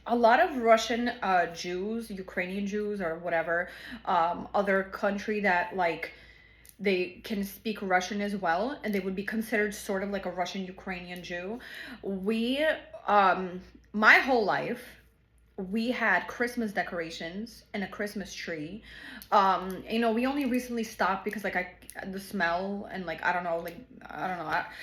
a lot of Russian Jews, Ukrainian Jews, or whatever, other country that like they can speak Russian as well, and they would be considered sort of like a Russian Ukrainian Jew. We, my whole life, we had Christmas decorations and a Christmas tree. We only recently stopped because like the smell and like I don't know.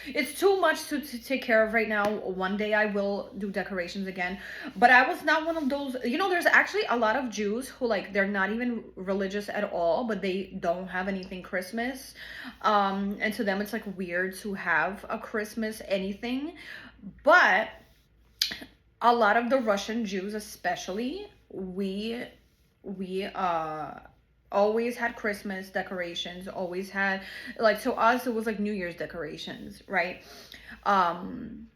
It's too much to take care of right now. One day I will do decorations again, but I was not one of those. There's actually a lot of Jews who like they're not even religious at all, but they don't have anything Christmas. And to them it's like weird to have a Christmas anything, but a lot of the Russian Jews, especially, we always had Christmas decorations, always had like to us it was like New Year's decorations, right? Um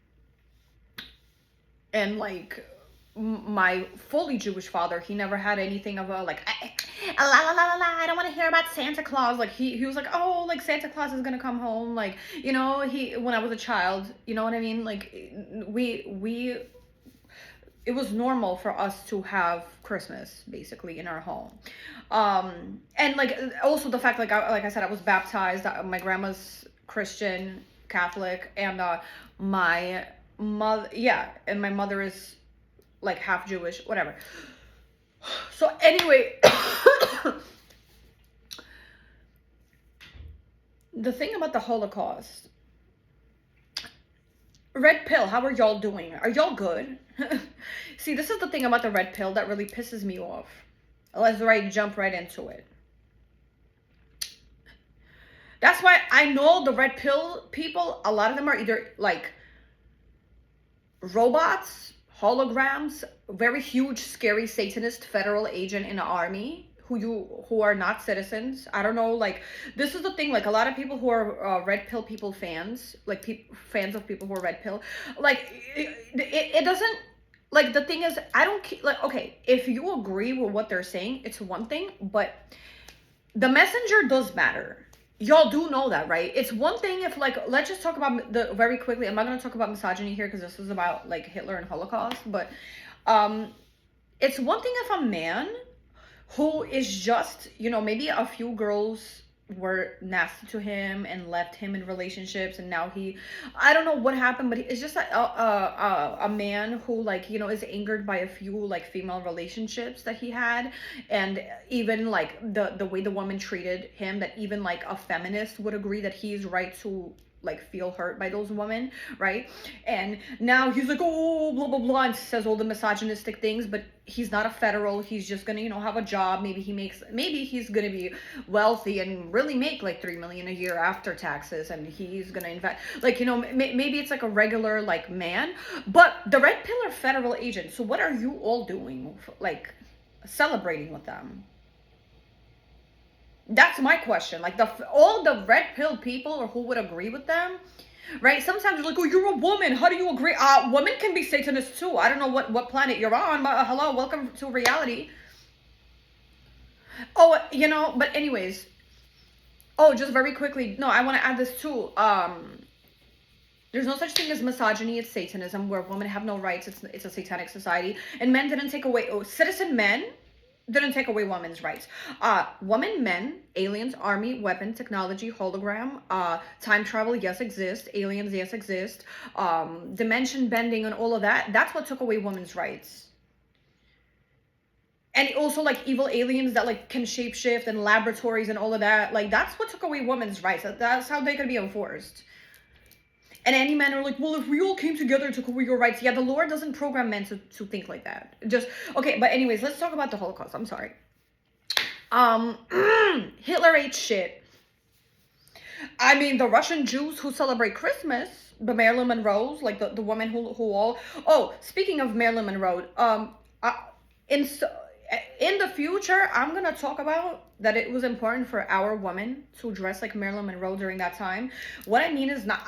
and like my fully Jewish father, he never had anything of a like la la la la la. I don't want to hear about Santa Claus. Like he was like, oh, like Santa Claus is gonna come home. Like he when I was a child, you know what I mean? Like we it was normal for us to have Christmas basically in our home. And like also the fact like I said, I was baptized. My grandma's Christian Catholic, and my mother, yeah, and my mother is like half Jewish, whatever. So anyway, the thing about the Holocaust, red pill, how are y'all doing? Are y'all good? See, this is the thing about the red pill that really pisses me off. Let's jump right into it. That's why I know the red pill people, a lot of them are either like robots, holograms, very huge, scary Satanist federal agent in the army who are not citizens. I don't know. Like this is the thing. Like a lot of people who are red pill people fans, like fans of people who are red pill, like it doesn't. Like the thing is, I don't like. Okay, if you agree with what they're saying, it's one thing, but the messenger does matter. Y'all do know that, right? It's one thing if like let's just talk about the very quickly. I'm not gonna talk about misogyny here because this is about like Hitler and Holocaust, but it's one thing if a man who is just maybe a few girls were nasty to him and left him in relationships, and now I don't know what happened, but it's just a man who like is angered by a few like female relationships that he had, and even like the way the woman treated him, that even like a feminist would agree that he's right to like feel hurt by those women, right? And now he's like, oh, blah blah blah, and says all the misogynistic things, but he's not a federal. He's just gonna have a job. Maybe he's gonna be wealthy and really make like 3 million a year after taxes, and he's gonna invest, like maybe it's like a regular like man. But the red pill are federal agents, so what are you all doing like celebrating with them? That's my question. Like all the red pill people or who would agree with them, right? Sometimes you're like, oh, you're a woman. How do you agree? Women can be Satanists too. I don't know what planet you're on, but hello, welcome to reality. Oh, but anyways. Oh, just very quickly. No, I want to add this too. There's no such thing as misogyny. It's Satanism, where women have no rights. It's a satanic society, and men didn't take away. Citizen men didn't take away women's rights. Women, men, aliens, army, weapon, technology, hologram, time travel, yes, exist. Aliens, yes, exist. Dimension bending and all of that. That's what took away women's rights. And also like evil aliens that like can shapeshift, and laboratories and all of that. Like that's what took away women's rights. That's how they could be enforced. And any men are like, well, if we all came together and took away your rights. Yeah, the Lord doesn't program men to think like that. Just, okay, but anyways, let's talk about the Holocaust. I'm sorry. Hitler ate shit. I mean, the Russian Jews who celebrate Christmas, the Marilyn Monroes, like the woman who all... Oh, speaking of Marilyn Monroe, in the future, I'm going to talk about that it was important for our women to dress like Marilyn Monroe during that time. What I mean is not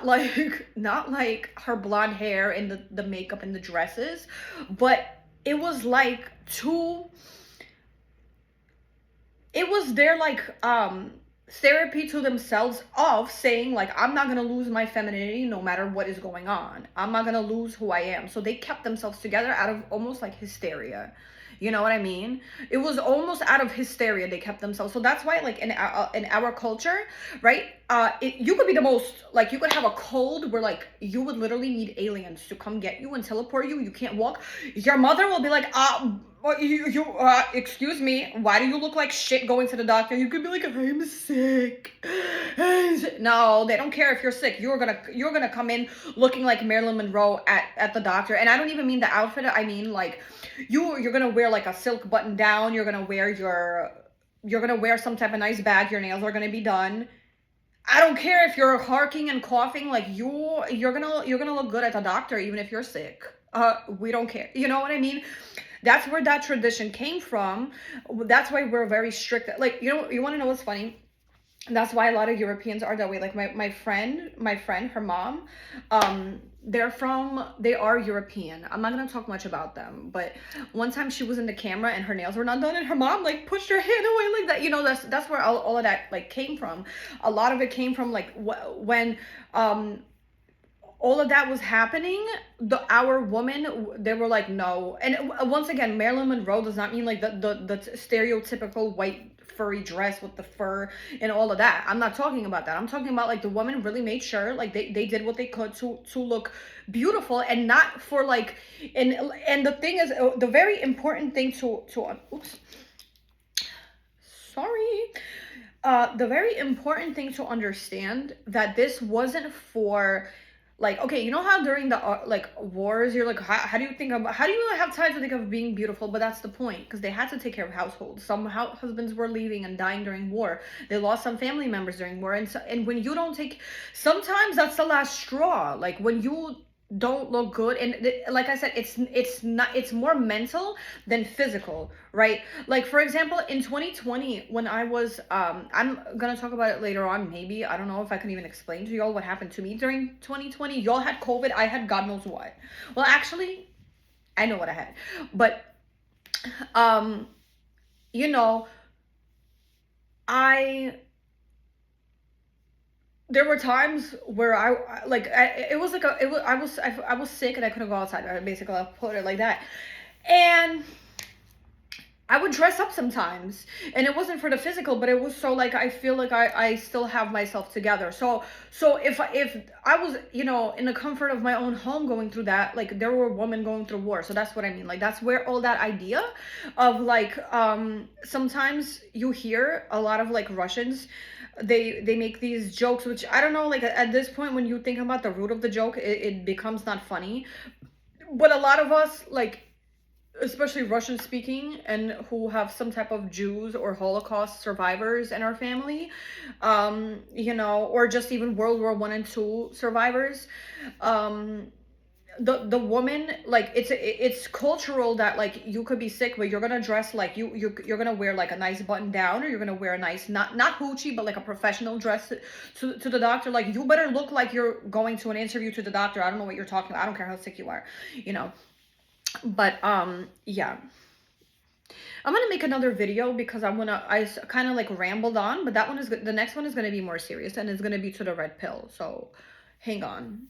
like her blonde hair and the makeup and the dresses, but it was like it was their like therapy to themselves of saying like, I'm not gonna lose my femininity no matter what is going on. I'm not gonna lose who I am. So they kept themselves together out of almost like hysteria. You know what I mean? It was almost out of hysteria they kept themselves. So that's why, like in our culture, right? You could be the most like, you could have a cold where like you would literally need aliens to come get you and teleport you. You can't walk. Your mother will be like, excuse me, why do you look like shit going to the doctor? You could be like, I'm sick. No, they don't care if you're sick. You're gonna come in looking like Marilyn Monroe at the doctor. And I don't even mean the outfit. I mean like you're gonna wear like a silk button down. You're gonna wear some type of nice bag. Your nails are gonna be done. I don't care if you're harking and coughing. Like you're gonna look good at the doctor even if you're sick. We don't care. You know what I mean? That's where that tradition came from. That's why we're very strict. Like, you want to know what's funny? That's why a lot of Europeans are that way. Like my friend, her mom, they are European. I'm not gonna talk much about them, but one time she was in the camera and her nails were not done, and her mom like pushed her hand away like that. That's where all of that like came from. A lot of it came from like when all of that was happening, our women, they were like, no. And once again, Marilyn Monroe does not mean like the stereotypical white furry dress with the fur and all of that. I'm not talking about that. I'm talking about like the women really made sure like they did what they could to look beautiful, and not for like, and the thing is, the very important thing to oops, sorry. The very important thing to understand, that this wasn't for like, okay, you know how during the like wars, you're like, how do you have time to think of being beautiful? But that's the point, because they had to take care of households. Some husbands were leaving and dying during war. They lost some family members during war, and when you don't take, sometimes that's the last straw. Like when you don't look good, and like I said, it's more mental than physical, right? Like for example, in 2020, when I was I'm gonna talk about it later on, maybe. I don't know if I can even explain to y'all what happened to me during 2020. Y'all had COVID, I had God knows what. Well, actually, I know what I had, but you know, there were times where it was like I was sick and I couldn't go outside. Basically, I'll put it like that. And I would dress up sometimes, and it wasn't for the physical, but it was so like I feel like I still have myself together. So if I was, in the comfort of my own home going through that, like there were women going through war. So that's what I mean. Like that's where all that idea of like sometimes you hear a lot of like Russians, they make these jokes, which I don't know, like at this point when you think about the root of the joke, it becomes not funny. But a lot of us, like especially Russian speaking and who have some type of Jews or Holocaust survivors in our family, or just even World War I and II survivors, the woman, like it's cultural that like you could be sick, but you're gonna dress like you're gonna wear like a nice button down, or you're gonna wear a nice, not hoochie, but like a professional dress to the doctor. Like you better look like you're going to an interview to the doctor. I don't know what you're talking about. I don't care how sick you are, but yeah, I'm gonna make another video because I kind of like rambled on, but that one is the next one is gonna be more serious, and it's gonna be to the red pill. So hang on.